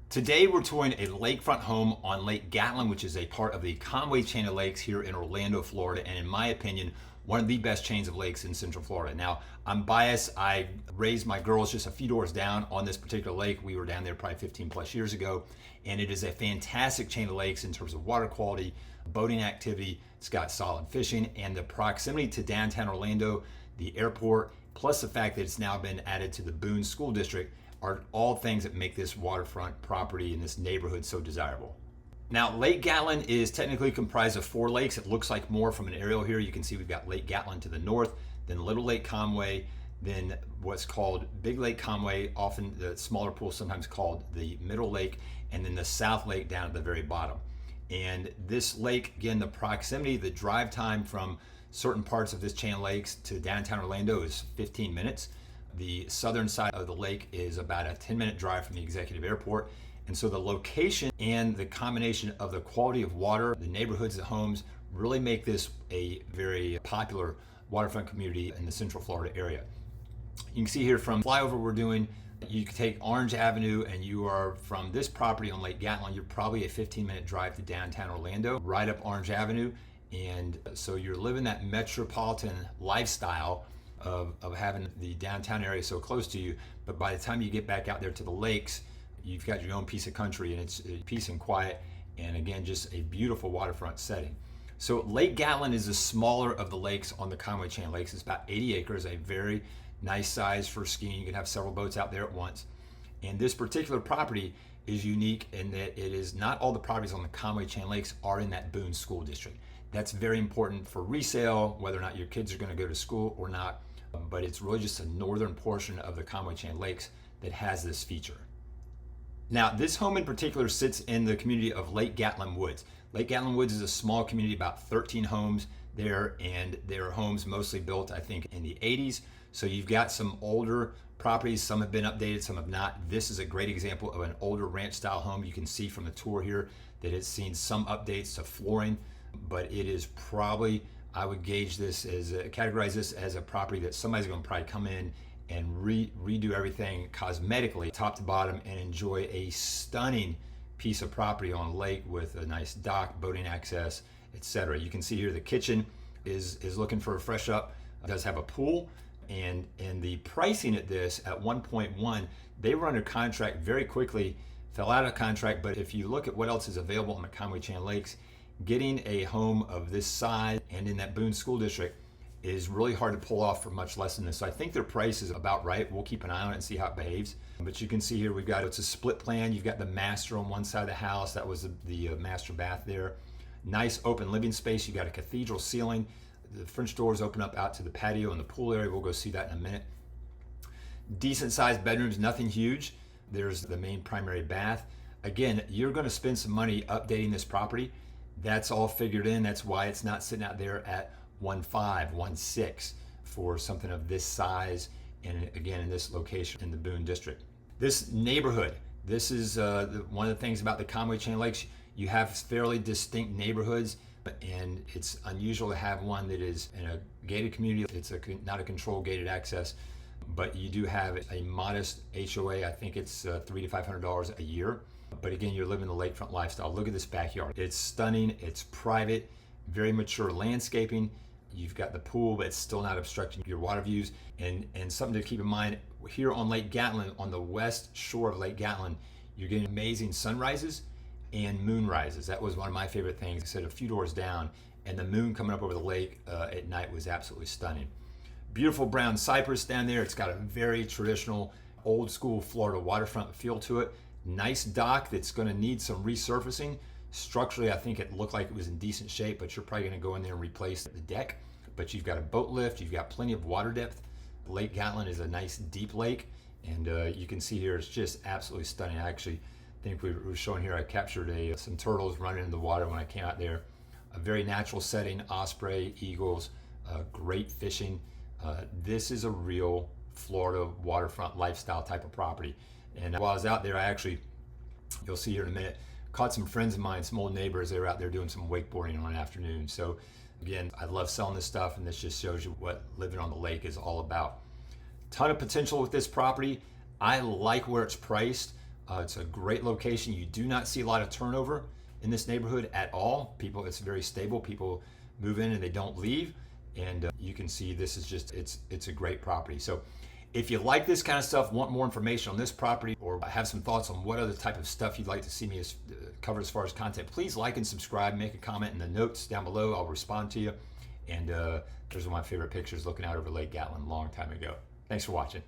Today we're touring a lakefront home on Lake Gatlin, which is a part of the Conway Chain of lakes here in Orlando, Florida, and in my opinion, one of the best chains of lakes in Central Florida. Now, I'm biased. I raised my girls just a few doors down on this particular lake. We were down there probably 15 plus years ago, and it is a fantastic chain of lakes in terms of water quality, boating activity. It's got solid fishing, and the proximity to downtown Orlando, the airport, plus the fact that it's now been added to the Boone School District are all things that make this waterfront property in this neighborhood so desirable. Now, Lake Gatlin is technically comprised of 4 lakes. It looks like more from an aerial here. You can see we've got Lake Gatlin to the north, then Little Lake Conway, then what's called Big Lake Conway, often the smaller pool sometimes called the Middle Lake, and then the South Lake down at the very bottom. And this lake, again, the proximity, the drive time from certain parts of this chain of lakes to downtown Orlando is 15 minutes. The southern side of the lake is about a 10-minute drive from the executive airport. And so the location and the combination of the quality of water, the neighborhoods, the homes, really make this a very popular waterfront community in the Central Florida area. You can see here from flyover we're doing, you can take Orange Avenue and you are from this property on Lake Gatlin, you're probably a 15-minute drive to downtown Orlando, right up Orange Avenue. And so you're living that metropolitan lifestyle of having the downtown area so close to you, but by the time you get back out there to the lakes, you've got your own piece of country, and it's peace and quiet, and again, just a beautiful waterfront setting. So Lake Gatlin is the smaller of the lakes on the Conway Chain of lakes. It's about 80 acres, a very nice size for skiing. You can have several boats out there at once. And this particular property is unique in that it is not all the properties on the Conway Chain of lakes are in that Boone School District. That's very important for resale, whether or not your kids are going to go to school or not. But it's really just a northern portion of the Conway Chain of lakes that has this feature. Now, this home in particular sits in the community of Lake Gatlin Woods. Lake Gatlin Woods is a small community, about 13 homes there, and there are homes mostly built, I think, in the 80s. So you've got some older properties. Some have been updated, some have not. This is a great example of an older ranch style home. You can see from the tour here that it's seen some updates to flooring, but it is probably, I would gauge this as, categorize this as a property that somebody's going to probably come in and redo everything cosmetically, top to bottom, and enjoy a stunning piece of property on lake with a nice dock, boating access, etc. You can see here the kitchen is looking for a fresh up. It does have a pool, and the pricing at this at 1.1, they were under contract very quickly, fell out of contract. But if you look at what else is available on the Conway Chain Lakes, getting a home of this size and in that Boone School District is really hard to pull off for much less than this. So I think their price is about right. We'll keep an eye on it and see how it behaves. But you can see here it's a split plan. You've got the master on one side of the house. That was the master bath there. Nice open living space. You got a cathedral ceiling. The French doors open up out to the patio and the pool area. We'll go see that in a minute. Decent sized bedrooms, nothing huge. There's the main primary bath. Again, you're going to spend some money updating this property. That's all figured in. That's why it's not sitting out there at 1.5, 1.6 for something of this size, and again in this location in the Boone District. This neighborhood, this is one of the things about the Conway Chain of Lakes. You have fairly distinct neighborhoods, and it's unusual to have one that is in a gated community. It's not a controlled gated access, but you do have a modest HOA. I think it's $300 to $500 a year. But again, you're living the lakefront lifestyle. Look at this backyard. It's stunning, it's private, very mature landscaping. You've got the pool, but it's still not obstructing your water views. And something to keep in mind, here on Lake Gatlin, on the west shore of Lake Gatlin, you're getting amazing sunrises and moonrises. That was one of my favorite things. I said a few doors down, and the moon coming up over the lake at night was absolutely stunning. Beautiful brown cypress down there. It's got a very traditional, old school Florida waterfront feel to it. Nice dock that's going to need some resurfacing. Structurally, I think it looked like it was in decent shape, but you're probably going to go in there and replace the deck. But you've got a boat lift, you've got plenty of water depth. Lake Gatlin is a nice deep lake, and you can see here it's just absolutely stunning. I actually think we were showing here, I captured some turtles running in the water when I came out there. A very natural setting, osprey, eagles, great fishing. This is a real Florida waterfront lifestyle type of property. And while I was out there, I actually, you'll see here in a minute, caught some friends of mine, some old neighbors. They were out there doing some wakeboarding on an afternoon. So again, I love selling this stuff, and this just shows you what living on the lake is all about. Ton of potential with this property. I like where it's priced. It's a great location. You do not see a lot of turnover in this neighborhood at all. It's very stable. People move in and they don't leave. And you can see this is just, it's a great property. So if you like this kind of stuff, want more information on this property, or have some thoughts on what other type of stuff you'd like to see me cover as far as content, please like and subscribe, make a comment in the notes down below. I'll respond to you. And there's one of my favorite pictures looking out over Lake Gatlin a long time ago. Thanks for watching.